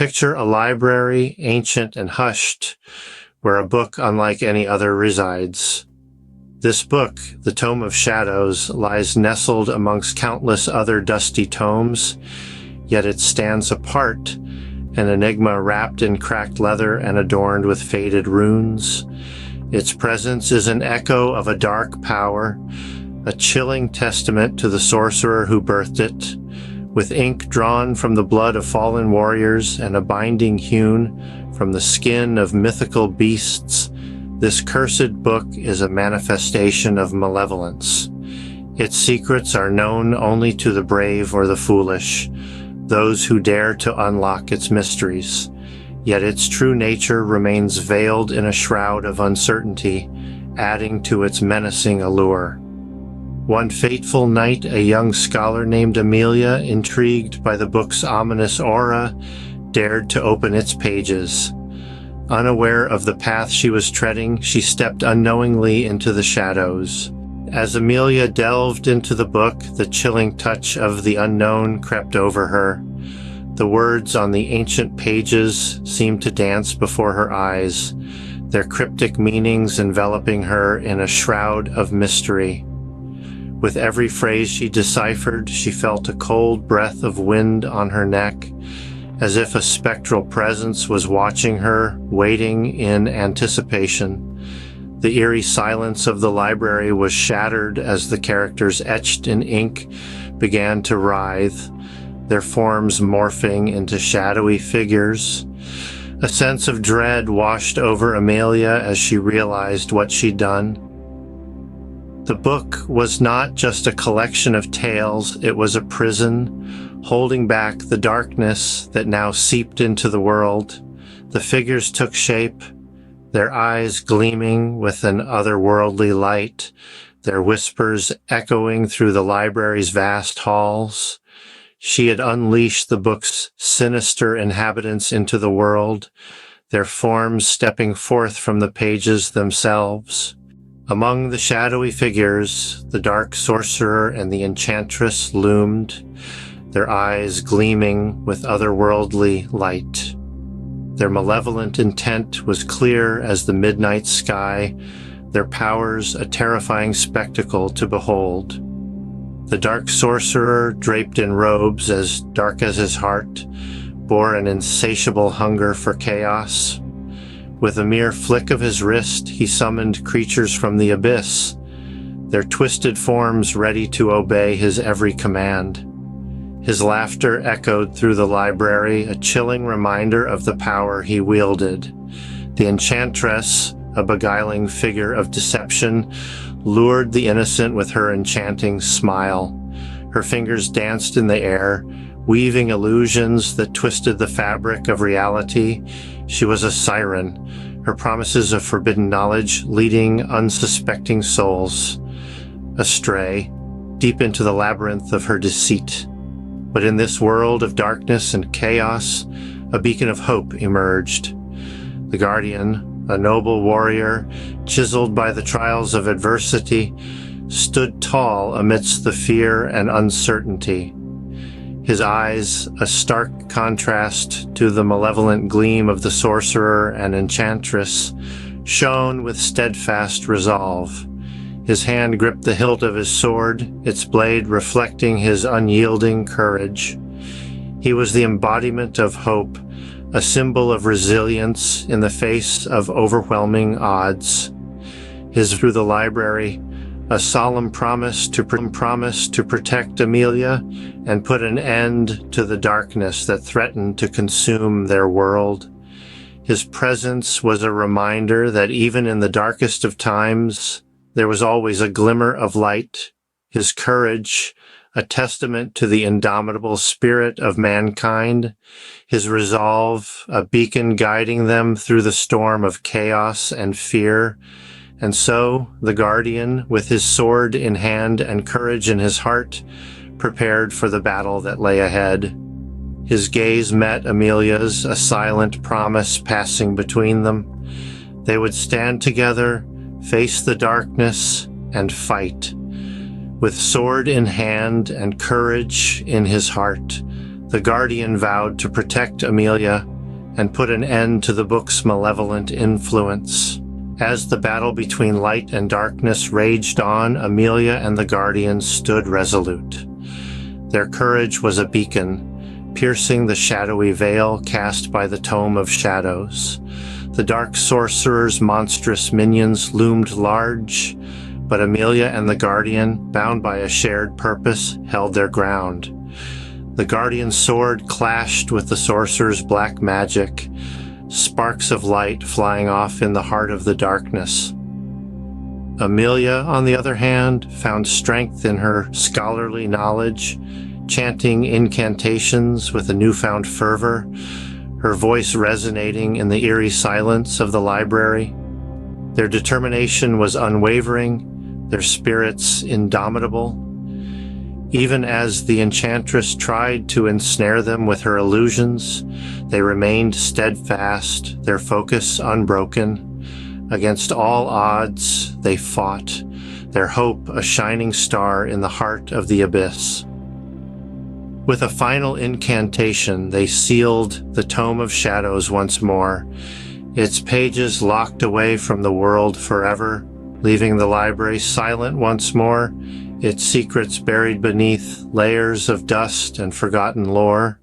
Picture a library, ancient and hushed, where a book unlike any other resides. This book, the Tome of Shadows, lies nestled amongst countless other dusty tomes, yet it stands apart, an enigma wrapped in cracked leather and adorned with faded runes. Its presence is an echo of a dark power, a chilling testament to the sorcerer who birthed it. With ink drawn from the blood of fallen warriors and a binding hewn from the skin of mythical beasts, this cursed book is a manifestation of malevolence. Its secrets are known only to the brave or the foolish, those who dare to unlock its mysteries. Yet its true nature remains veiled in a shroud of uncertainty, adding to its menacing allure. One fateful night, a young scholar named Amelia, intrigued by the book's ominous aura, dared to open its pages. Unaware of the path she was treading, she stepped unknowingly into the shadows. As Amelia delved into the book, the chilling touch of the unknown crept over her. The words on the ancient pages seemed to dance before her eyes, their cryptic meanings enveloping her in a shroud of mystery. With every phrase she deciphered, she felt a cold breath of wind on her neck, as if a spectral presence was watching her, waiting in anticipation. The eerie silence of the library was shattered as the characters etched in ink began to writhe, their forms morphing into shadowy figures. A sense of dread washed over Amelia as she realized what she'd done. The book was not just a collection of tales, it was a prison, holding back the darkness that now seeped into the world. The figures took shape, their eyes gleaming with an otherworldly light, their whispers echoing through the library's vast halls. She had unleashed the book's sinister inhabitants into the world, their forms stepping forth from the pages themselves. Among the shadowy figures, the dark sorcerer and the enchantress loomed, their eyes gleaming with otherworldly light. Their malevolent intent was clear as the midnight sky, their powers a terrifying spectacle to behold. The dark sorcerer, draped in robes as dark as his heart, bore an insatiable hunger for chaos. With a mere flick of his wrist, he summoned creatures from the abyss, their twisted forms ready to obey his every command. His laughter echoed through the library, a chilling reminder of the power he wielded. The enchantress, a beguiling figure of deception, lured the innocent with her enchanting smile. Her fingers danced in the air, weaving illusions that twisted the fabric of reality. She was a siren, her promises of forbidden knowledge leading unsuspecting souls astray, deep into the labyrinth of her deceit. But in this world of darkness and chaos, a beacon of hope emerged. The Guardian, a noble warrior, chiseled by the trials of adversity, stood tall amidst the fear and uncertainty. His eyes, a stark contrast to the malevolent gleam of the sorcerer and enchantress, shone with steadfast resolve. His hand gripped the hilt of his sword, its blade reflecting his unyielding courage. He was the embodiment of hope, a symbol of resilience in the face of overwhelming odds. Through the library, a solemn promise to protect Amelia and put an end to the darkness that threatened to consume their world. His presence was a reminder that even in the darkest of times, there was always a glimmer of light. His courage, a testament to the indomitable spirit of mankind. His resolve, a beacon guiding them through the storm of chaos and fear. And so, the Guardian, with his sword in hand and courage in his heart, prepared for the battle that lay ahead. His gaze met Amelia's, a silent promise passing between them. They would stand together, face the darkness, and fight. With sword in hand and courage in his heart, the Guardian vowed to protect Amelia and put an end to the book's malevolent influence. As the battle between light and darkness raged on, Amelia and the Guardians stood resolute. Their courage was a beacon, piercing the shadowy veil cast by the Tome of Shadows. The dark sorcerer's monstrous minions loomed large, but Amelia and the Guardian, bound by a shared purpose, held their ground. The Guardian's sword clashed with the sorcerer's black magic, sparks of light flying off in the heart of the darkness. Amelia, on the other hand, found strength in her scholarly knowledge, chanting incantations with a newfound fervor, her voice resonating in the eerie silence of the library. Their determination was unwavering, their spirits indomitable. Even as the enchantress tried to ensnare them with her illusions, they remained steadfast, their focus unbroken. Against all odds, they fought, their hope a shining star in the heart of the abyss. With a final incantation, they sealed the Tome of Shadows once more, its pages locked away from the world forever, leaving the library silent once more, its secrets buried beneath layers of dust and forgotten lore.